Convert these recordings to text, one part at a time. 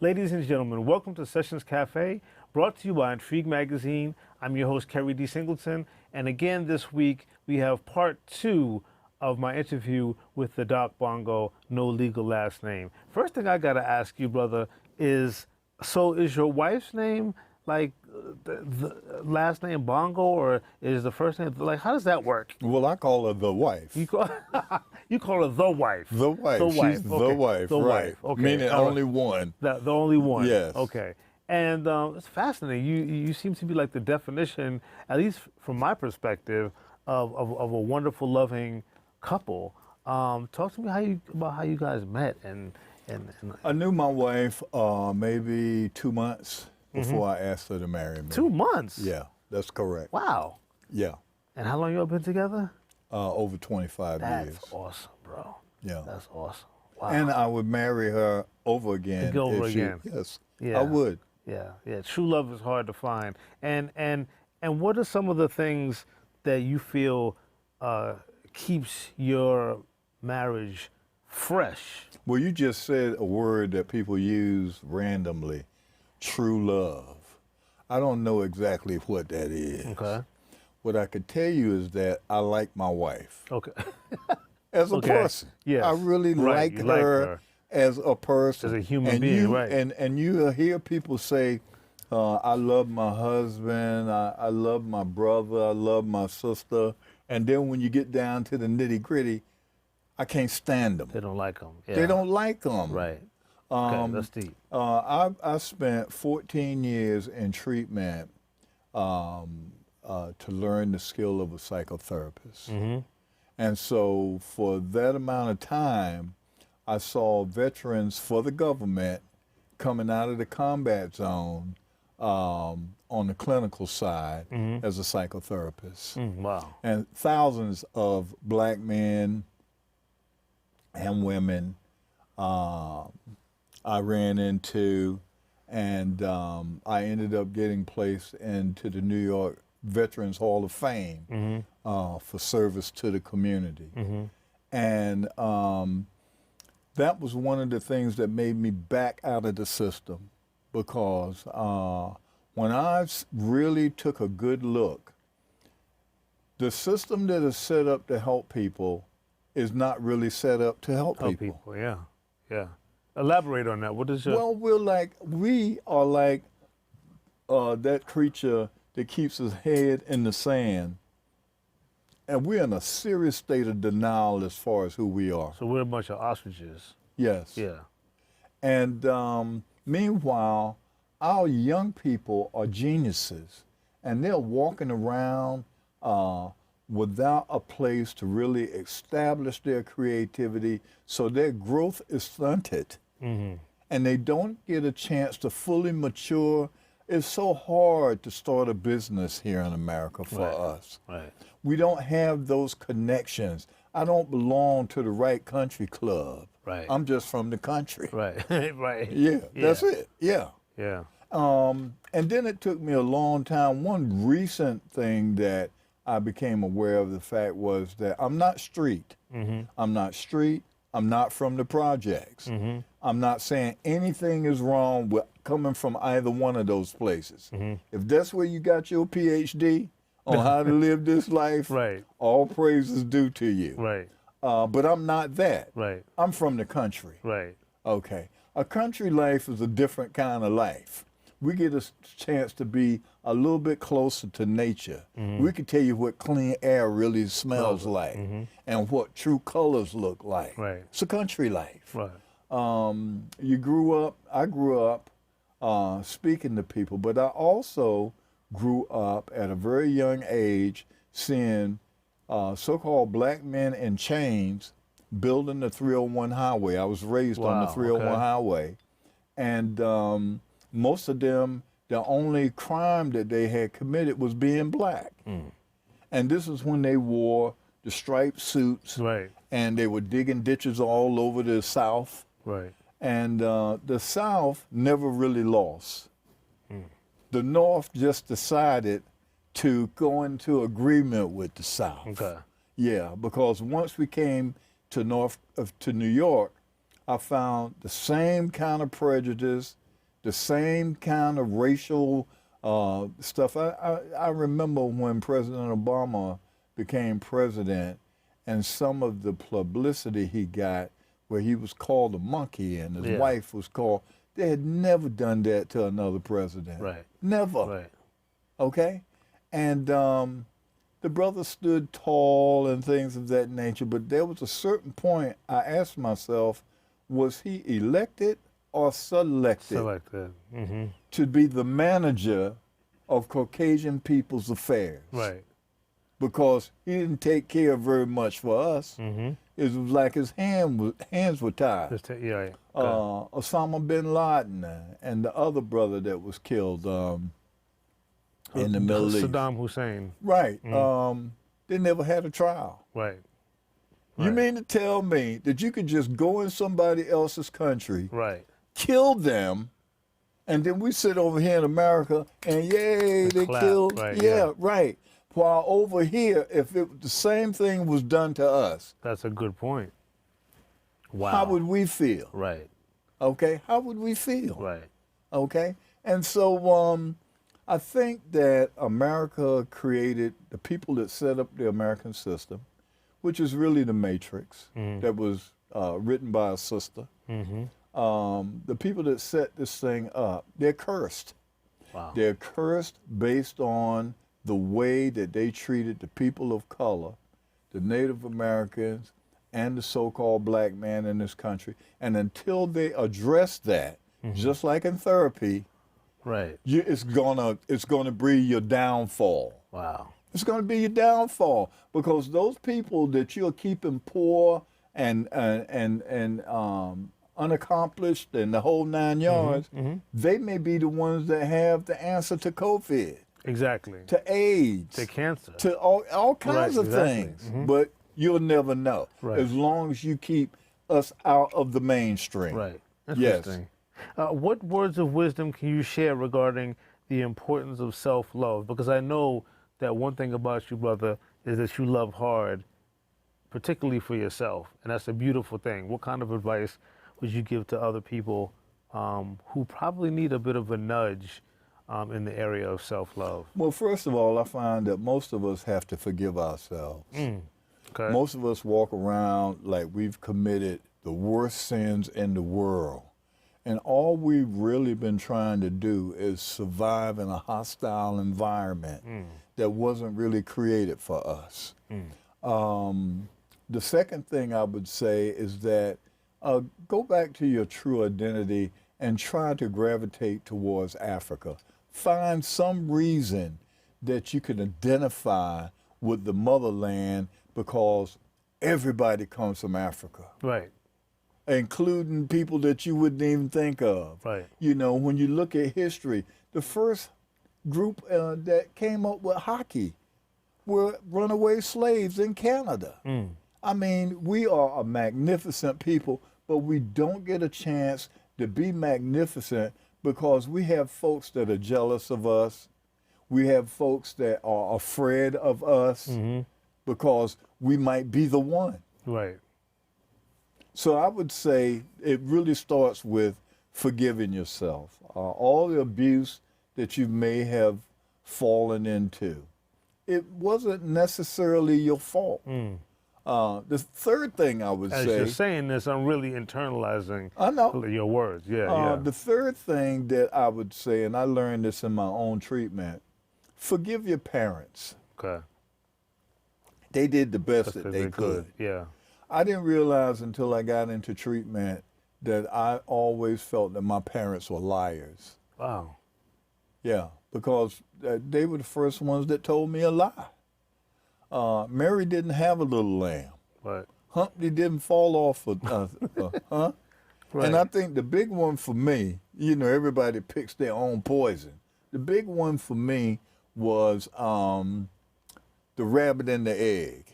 Ladies and gentlemen, welcome to Sessions Cafe, brought to you by Intrigue Magazine. I'm your host, Keri D. Singleton, and again this week we have part 2 of my interview with the Doc Bongo, no legal last name. First thing I gotta ask you, brother, is your wife's name like the last name Bongo, or is the first name, like, how does that work? Well, I call her the wife. You call her the wife. The wife. The wife. She's Okay. the wife, The right. wife. Okay. Meaning only one. The only one. Yes. Okay. And it's fascinating. You seem to be like the definition, at least from my perspective, of a wonderful, loving couple. Talk to me about how you guys met and I knew my wife maybe 2 months before I asked her to marry me. 2 months. Yeah, that's correct. Wow. Yeah. And how long y'all been together? Over 25 years. That's awesome, bro. Yeah. That's awesome. Wow. And I would marry her over again. Go over if she, again. Yes. Yeah. I would. Yeah. True love is hard to find. And what are some of the things that you feel keeps your marriage fresh? Well, you just said a word that people use randomly, true love. I don't know exactly what that is. Okay. What I could tell you is that I like my wife. Okay. As a person. Yes. I really Right. like You her as a person. As a human being, right. And you hear people say, I love my husband, I love my brother, I love my sister. And then when you get down to the nitty gritty, I can't stand them. They don't like them. Yeah. They don't like them. Right. Okay, that's deep. I spent 14 years in treatment to learn the skill of a psychotherapist. Mm-hmm. And so for that amount of time, I saw veterans for the government coming out of the combat zone on the clinical side as a psychotherapist. Wow. And thousands of black men and women I ran into, and I ended up getting placed into the New York Veterans Hall of Fame for service to the community. And that was one of the things that made me back out of the system, because when I really took a good look, the system that is set up to help people is not really set up to help people. Yeah. Elaborate on that. What is your... Well, we are like that creature that keeps his head in the sand, and we're in a serious state of denial as far as who we are. So we're a bunch of ostriches. Yes. Yeah. And meanwhile, our young people are geniuses, and they're walking around without a place to really establish their creativity, so their growth is stunted. And they don't get a chance to fully mature. It's so hard to start a business here in America for us. Right. We don't have those connections. I don't belong to the right country club. Right. I'm just from the country. Right. Right. Yeah, that's it. Yeah. Yeah. And then it took me a long time. One recent thing that I became aware of the fact was that I'm not street. I'm not street. I'm not from the projects. I'm not saying anything is wrong with coming from either one of those places. If that's where you got your PhD on how to live this life, Right. all praise is due to you. Right. But I'm not that. Right. I'm from the country. Right. Okay. A country life is a different kind of life. We get a chance to be a little bit closer to nature. We can tell you what clean air really smells like and what true colors look like. Right. It's a country life. Right. I grew up speaking to people, but I also grew up at a very young age seeing so-called black men in chains building the 301 highway. I was raised on the 301 highway. And most of them, the only crime that they had committed was being black. And this is when they wore the striped suits. Right. And they were digging ditches all over the South. Right. And the South never really lost. The North just decided to go into agreement with the South. Okay. Yeah, because once we came to New York, I found the same kind of prejudice the same kind of racial stuff. I remember when President Obama became president and some of the publicity he got where he was called a monkey and his wife was called, they had never done that to another president. Right. Never. Right. Okay? And the brother stood tall and things of that nature, but there was a certain point I asked myself, was he elected or selected to be the manager of Caucasian people's affairs? Right. Because he didn't take care very much for us. It was like his hands were tied. Right. Osama bin Laden and the other brother that was killed in the Middle East. Saddam Hussein. Right. They never had a trial. Right. You mean to tell me that you could just go in somebody else's country, right, kill them, and then we sit over here in America and yay, they killed. Right, right. While over here, if the same thing was done to us. That's a good point. Wow. How would we feel? Right. Okay. How would we feel? Right. Okay. And so I think that America created the people that set up the American system, which is really the Matrix that was written by a sister. The people that set this thing up, they're cursed. Wow. They're cursed based on the way that they treated the people of color, the Native Americans, and the so-called black man in this country. And until they address that, just like in therapy, right, it's gonna be your downfall. Wow. It's going to be your downfall because those people that you're keeping poor and unaccomplished and the whole 9 yards, they may be the ones that have the answer to COVID. Exactly. To AIDS. To cancer. To all kinds of things. But you'll never know as long as you keep us out of the mainstream. Right. Interesting. Yes. What words of wisdom can you share regarding the importance of self-love? Because I know that one thing about you, brother, is that you love hard, particularly for yourself, and that's a beautiful thing. What kind of advice would you give to other people who probably need a bit of a nudge in the area of self-love? Well, first of all, I find that most of us have to forgive ourselves. Okay. Most of us walk around like we've committed the worst sins in the world. And all we've really been trying to do is survive in a hostile environment that wasn't really created for us. The second thing I would say is that go back to your true identity and try to gravitate towards Africa. Find some reason that you can identify with the motherland because everybody comes from Africa. Right. Including people that you wouldn't even think of. Right. You know, when you look at history, the first group that came up with hockey were runaway slaves in Canada. I mean, we are a magnificent people, but we don't get a chance to be magnificent because we have folks that are jealous of us. We have folks that are afraid of us because we might be the one. Right. So I would say it really starts with forgiving yourself. All the abuse that you may have fallen into, it wasn't necessarily your fault. The third thing I would say... As you're saying this, I'm really internalizing your words. The third thing that I would say, and I learned this in my own treatment, forgive your parents. Okay. They did the best that they could. Yeah. I didn't realize until I got into treatment that I always felt that my parents were liars. Wow. Yeah, because they were the first ones that told me a lie. Mary didn't have a little lamb. Right. Humpty didn't fall off Right. And I think the big one for me, you know, everybody picks their own poison. The big one for me was the rabbit and the egg.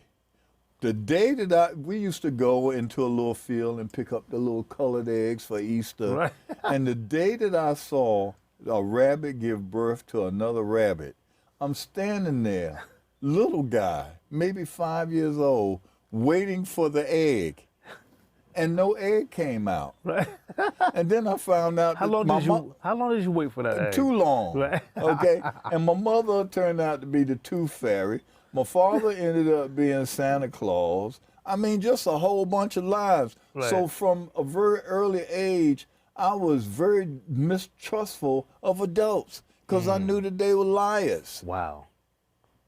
The day that we used to go into a little field and pick up the little colored eggs for Easter. Right. And the day that I saw a rabbit give birth to another rabbit, I'm standing there, little guy, maybe 5 years old, waiting for the egg. and no egg came out. Right. And then I found out How long did you wait for that egg? Too long. Right. Okay. And my mother turned out to be the tooth fairy. My father ended up being Santa Claus. I mean, just a whole bunch of lives. Right. So from a very early age, I was very mistrustful of adults because I knew that they were liars. Wow.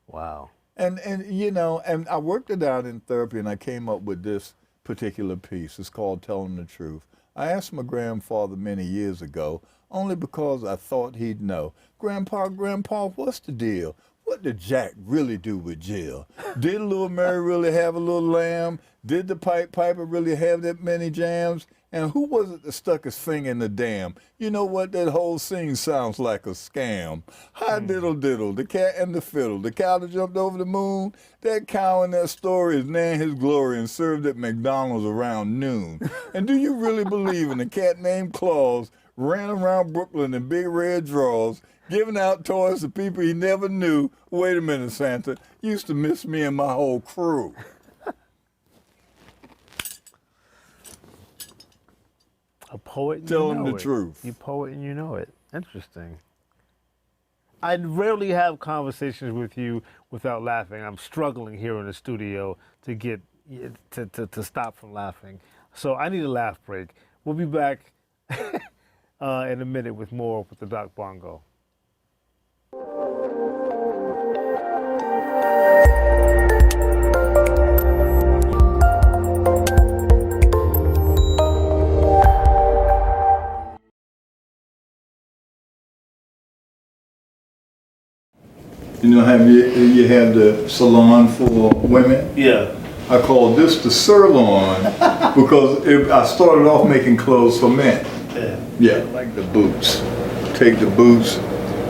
Wow. And you know, and I worked it out in therapy, and I came up with this particular piece. It's called Telling the Truth. I asked my grandfather many years ago, only because I thought he'd know. Grandpa, what's the deal? What did Jack really do with Jill? Did little Mary really have a little lamb? Did the piper really have that many jams? And who was it that stuck his finger in the dam? You know what? That whole scene sounds like a scam. Hi diddle diddle, the cat and the fiddle, the cow that jumped over the moon. That cow in that story is named his glory and served at McDonald's around noon. And do you really believe in a cat named Claus ran around Brooklyn in big red drawers, giving out toys to people he never knew? Wait a minute, Santa. You used to miss me and my whole crew. A poet and Tell you him know the it. truth. You poet and you know it. Interesting. I rarely have conversations with you without laughing. I'm struggling here in the studio to get to stop from laughing. So I need a laugh break. We'll be back in a minute with more with the Doc Bongo. You know, you have the salon for women? Yeah. I call this the sirloin because I started off making clothes for men. Yeah. Yeah, like the boots. Take the boots.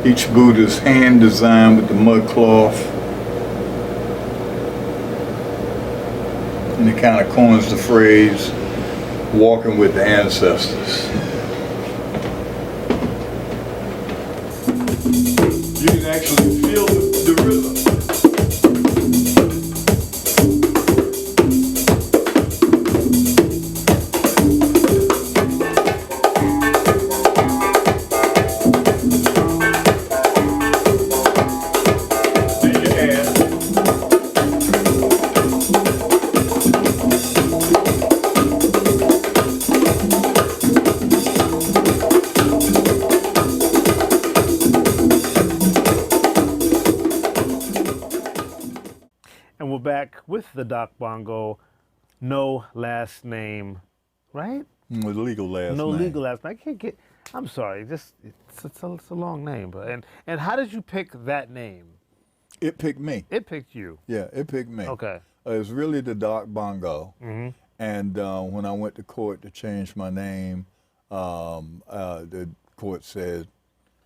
Each boot is hand designed with the mud cloth. And it kind of coins the phrase, walking with the ancestors. You can actually feel the rhythm. And we're back with the Doc Bongo. No last name, right? With legal last No name. legal last name. I can't get. I'm sorry. Just it's a long name, but and how did you pick that name? It picked me. It picked you. Yeah, it picked me. Okay. It's really the Doc Bongo. Mm-hmm. And when I went to court to change my name, the court said,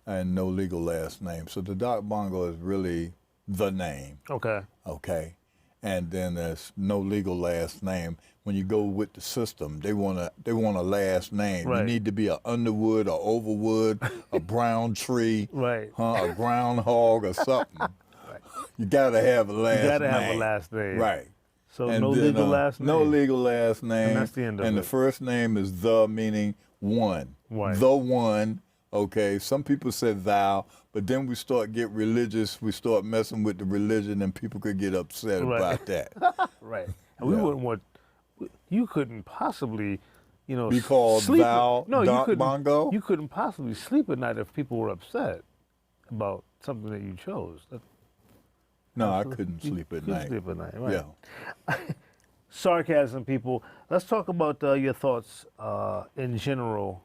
and no legal last name. So the Doc Bongo is really the name. Okay. Okay. And then there's no legal last name. When you go with the system, they want a last name. Right. You need to be a Underwood or Overwood, a brown tree, Right. a groundhog or something. Right. You gotta have a last name. You gotta have a last name. Right. So And no then, legal last name. No legal last name. And that's the end of And it. the first name is the, meaning one. Right. The one. Okay. Some people say thou, but then we start get religious. We start messing with the religion, and people could get upset Right. about that. Right. And we Yeah. wouldn't want. You couldn't possibly, Be called sleep. thou, No, Doc you couldn't. Bongo? You couldn't possibly sleep at night if people were upset about something that you chose. No, I couldn't sleep at couldn't night. sleep at night, right. Yeah. Sarcasm, people. Let's talk about your thoughts in general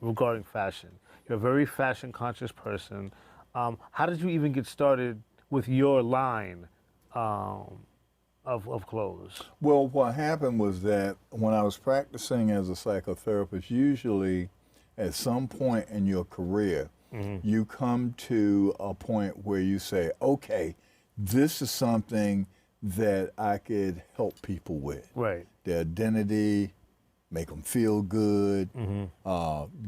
regarding fashion. You're a very fashion conscious person. How did you even get started with your line of clothes? Well, what happened was that when I was practicing as a psychotherapist, usually at some point in your career, you come to a point where you say, okay, this is something that I could help people with. Right. Their identity, make them feel good,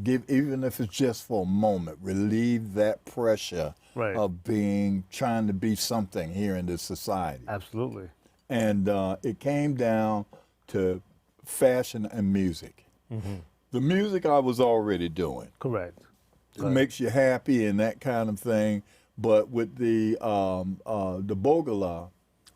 give, even if it's just for a moment, relieve that pressure Right. of trying to be something here in this society. Absolutely. And it came down to fashion and music. The music I was already doing. Correct. It makes you happy and that kind of thing. But with the Bogola,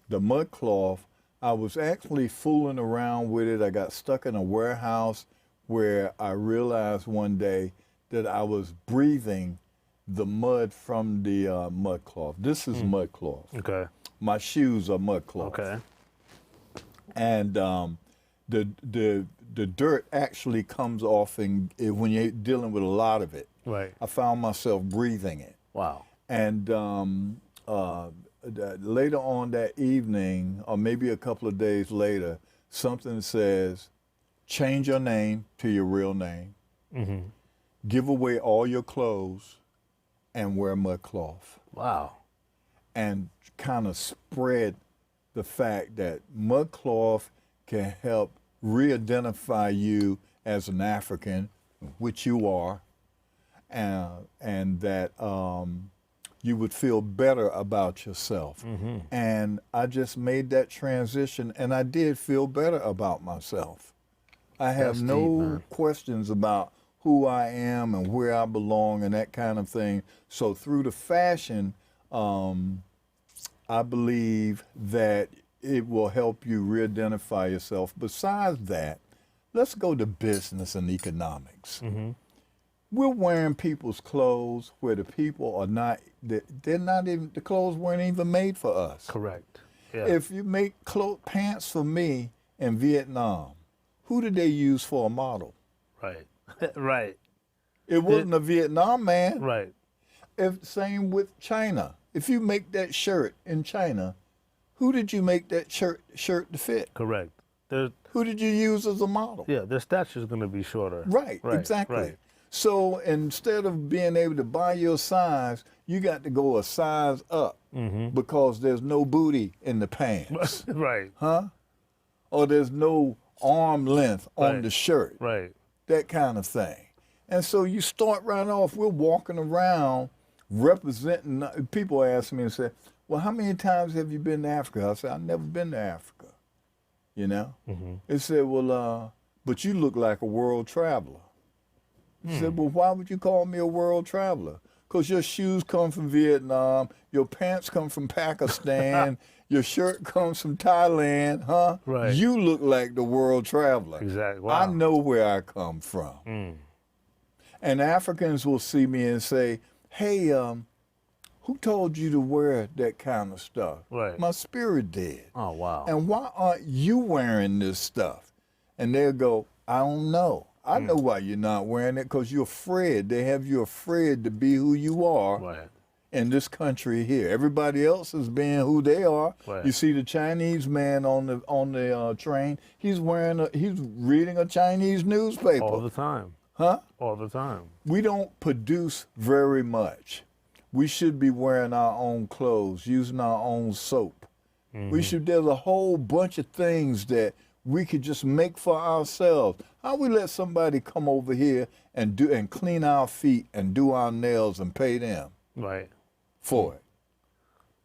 the mud cloth, I was actually fooling around with it. I got stuck in a warehouse where I realized one day that I was breathing the mud from the mud cloth. This is mud cloth. Okay. My shoes are mud cloth. Okay. And the dirt actually comes off when you're dealing with a lot of it. Right. I found myself breathing it. Wow. And later on that evening, or maybe a couple of days later, something says, change your name to your real name, give away all your clothes, and wear mud cloth. Wow. And kind of spread the fact that mud cloth can help re-identify you as an African, which you are, and that you would feel better about yourself. And I just made that transition, and I did feel better about myself. I have That's no deep, questions about who I am and where I belong and that kind of thing. So through the fashion, I believe that it will help you re-identify yourself. Besides that, let's go to business and economics. We're wearing people's clothes where the people are not, they're not even, the clothes weren't even made for us. Correct. Yeah. If you make pants for me in Vietnam, who did they use for a model? Right. Right. It wasn't a Vietnam man. Right. Same with China. If you make that shirt in China, who did you make that shirt to fit? Correct. Who did you use as a model? Yeah, their stature is going to be shorter. Right, exactly. Right. So instead of being able to buy your size, you got to go a size up because there's no booty in the pants. Right. Huh? Or there's no arm length on the shirt. Right. That kind of thing. And so you start right off, we're walking around representing, people ask me and say, well, how many times have you been to Africa? I said, I've never been to Africa, you know? They said, well, but you look like a world traveler. I said, well, why would you call me a world traveler? Because your shoes come from Vietnam, your pants come from Pakistan, your shirt comes from Thailand, huh? Right. You look like the world traveler. Exactly. Wow. I know where I come from. And Africans will see me and say, hey, who told you to wear that kind of stuff? Right. My spirit did. Oh, wow. And why aren't you wearing this stuff? And they'll go, I don't know. I know why you're not wearing it, because you're afraid. They have you afraid to be who you are in this country here. Everybody else is being who they are. Right. You see the Chinese man on the train. He's reading a Chinese newspaper All the time. Huh? All the time. We don't produce very much. We should be wearing our own clothes, using our own soap. There's a whole bunch of things that we could just make for ourselves. How we let somebody come over here and clean our feet and do our nails and pay them for it?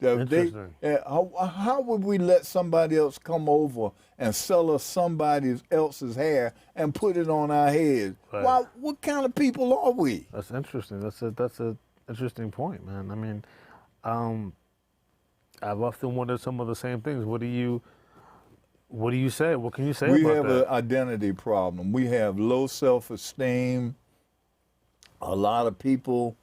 Interesting. How would we let somebody else come over and sell us somebody else's hair and put it on our heads? Right. Why? What kind of people are we? That's interesting. That's a interesting point, man. I mean, I've often wondered some of the same things. What do you say? What can you say We about have that? an identity problem. We have low self-esteem. A lot of people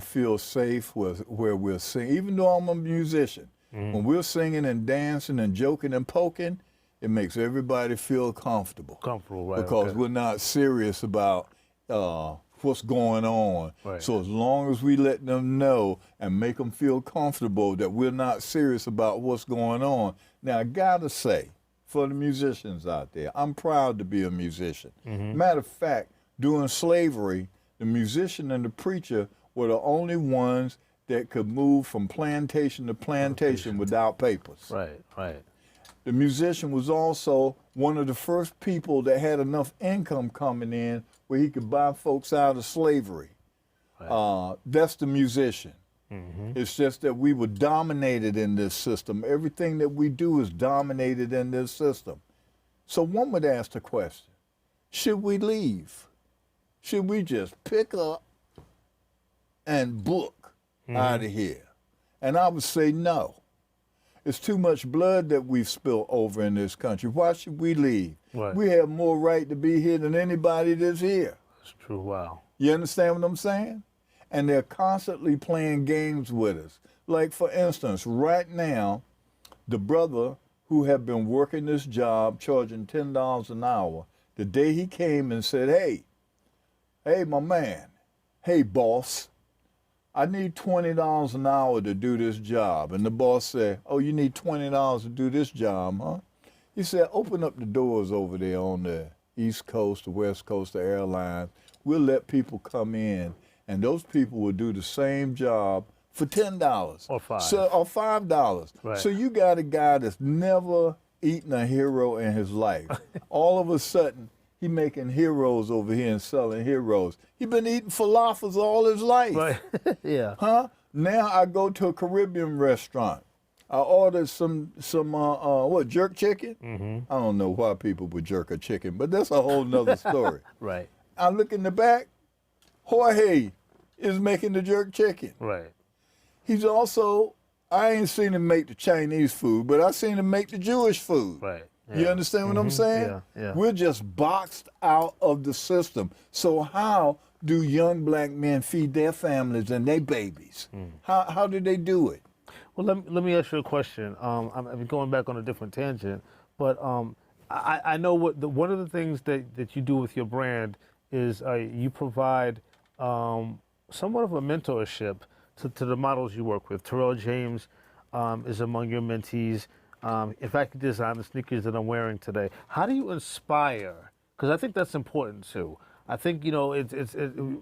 feel safe where we're singing. Even though I'm a musician, when we're singing and dancing and joking and poking, it makes everybody feel comfortable. Comfortable, right? Because we're not serious about what's going on. Right. So as long as we let them know and make them feel comfortable that we're not serious about what's going on. Now, I gotta say, for the musicians out there, I'm proud to be a musician. Matter of fact, during slavery, the musician and the preacher were the only ones that could move from plantation to plantation without papers. Right, right. The musician was also one of the first people that had enough income coming in where he could buy folks out of slavery. Right. That's the musician. It's just that we were dominated in this system. Everything that we do is dominated in this system. So one would ask the question, should we leave? Should we just pick up and book out of here? And I would say no. It's too much blood that we've spilled over in this country. Why should we leave? Right. We have more right to be here than anybody that's here. That's true. Wow. You understand what I'm saying? And they're constantly playing games with us. Like, for instance, right now, the brother who had been working this job, charging $10 an hour, the day he came and said, hey, my man, hey, boss, I need $20 an hour to do this job. And the boss said, oh, you need $20 to do this job, huh? He said, open up the doors over there on the East Coast, the West Coast, the airlines. We'll let people come in, and those people will do the same job for $10. Or $5. Or $5. Right. So you got a guy that's never eaten a hero in his life. All of a sudden, he making heroes over here and selling heroes. He been eating falafels all his life. Right. Yeah. Huh? Now I go to a Caribbean restaurant. I ordered some jerk chicken? I don't know why people would jerk a chicken, but that's a whole nother story. Right. I look in the back, Jorge is making the jerk chicken. Right. He's also, I ain't seen him make the Chinese food, but I seen him make the Jewish food. Right. You Yeah. understand what I'm saying? Yeah, yeah. We're just boxed out of the system. So how do young black men feed their families and their babies? How do they do it? Well, let me ask you a question. I'm going back on a different tangent, but I know one of the things that you do with your brand is you provide somewhat of a mentorship to the models you work with. Terrell James is among your mentees. In fact, he designed the sneakers that I'm wearing today. How do you inspire? Because I think that's important too. I think, you know,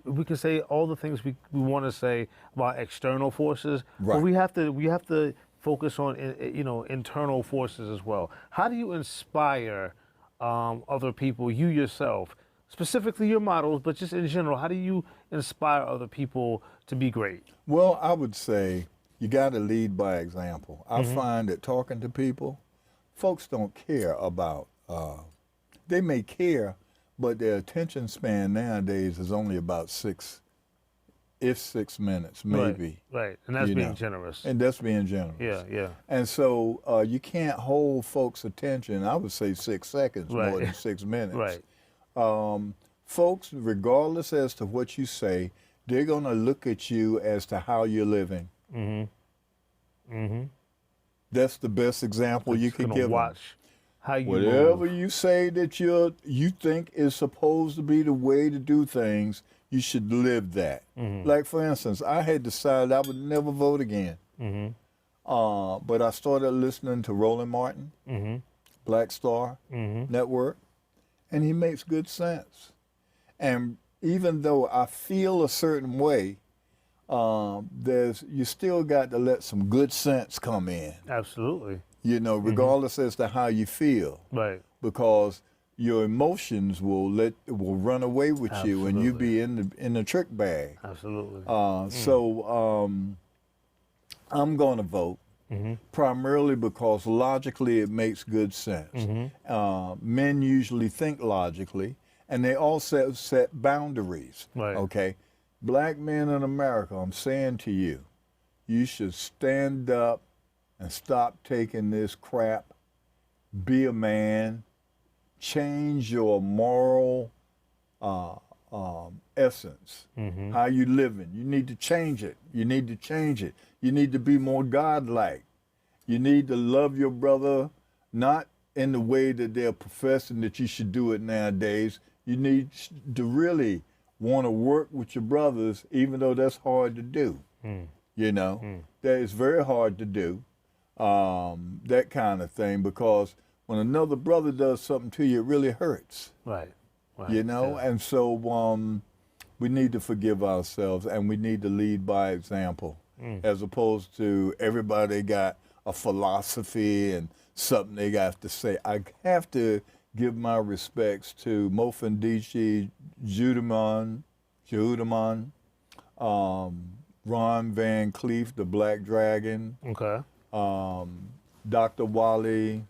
we can say all the things we want to say about external forces, but we have to focus on internal forces as well. How do you inspire other people, you yourself, specifically your models, but just in general? How do you inspire other people to be great? Well, I would say you got to lead by example. I find that talking to people, folks don't care about. They may care, but their attention span nowadays is only about 6 minutes, maybe. Right. And that's being generous. And that's being generous. Yeah, yeah. And so you can't hold folks' attention, I would say 6 seconds more than 6 minutes. Right. Folks, regardless as to what you say, they're going to look at you as to how you're living. That's the best example you can give watch them. How you Whatever move. you say that you think is supposed to be the way to do things, you should live that. Like, for instance, I had decided I would never vote again. But I started listening to Roland Martin, Black Star Network, and he makes good sense. And even though I feel a certain way, you still got to let some good sense come in. Absolutely. You know, regardless as to how you feel. Right. Because your emotions will run away with you, and you be in the trick bag. Absolutely. So I'm going to vote primarily because logically it makes good sense. Men usually think logically, and they also set boundaries. Right. Okay, black men in America, I'm saying to you, you should stand up and stop taking this crap. Be a man. Change your moral essence. How you living. You need to change it. You need to change it. You need to be more godlike. You need to love your brother, not in the way that they're professing that you should do it nowadays. You need to really want to work with your brothers, even though that's hard to do. You know, that is very hard to do. That kind of thing, because when another brother does something to you, it really hurts. Right. You know, and so we need to forgive ourselves, and we need to lead by example, as opposed to everybody got a philosophy and something they got to say. I have to give my respects to Mofandichi Judaman, Ron Van Cleef, the Black Dragon, Okay. Dr. Wally,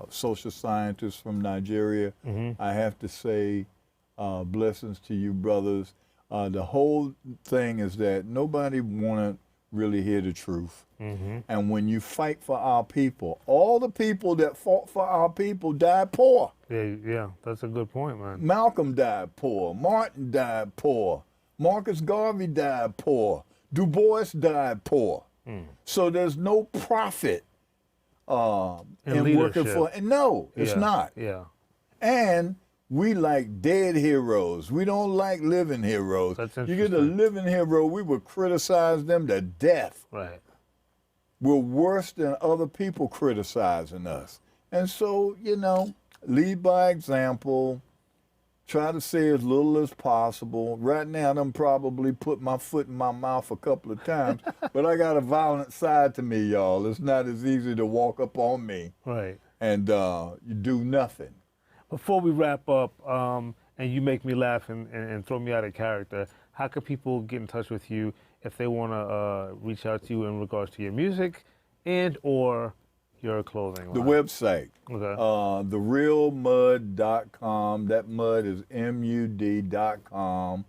social scientist from Nigeria. I have to say, blessings to you, brothers. The whole thing is that nobody want to really hear the truth. And when you fight for our people, all the people that fought for our people died poor. Yeah, that's a good point, man. Malcolm died poor. Martin died poor. Marcus Garvey died poor. Du Bois died poor. So there's no profit in working for. No, it's not. Yeah. And we like dead heroes. We don't like living heroes. That's You get a living hero, we would criticize them to death. Right. We're worse than other people criticizing us. And so, you know, lead by example. Try to say as little as possible. Right now, I'm probably put my foot in my mouth a couple of times, but I got a violent side to me, y'all. It's not as easy to walk up on me and you do nothing. Before we wrap up, and you make me laugh and throw me out of character, how can people get in touch with you if they want to reach out to you in regards to your music and or your clothing line? The website, therealmud.com. That mud is MUD.com.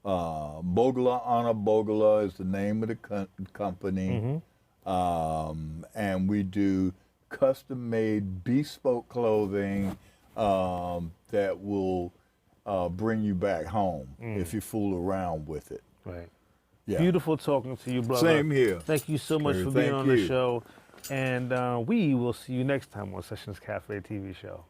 Bogla Anna Bogla is the name of the company. And we do custom-made bespoke clothing that will bring you back home if you fool around with it. Right. Yeah. Beautiful talking to you, brother. Same here. Thank you so much for being on the show. And we will see you next time on Sessions Cafe TV show.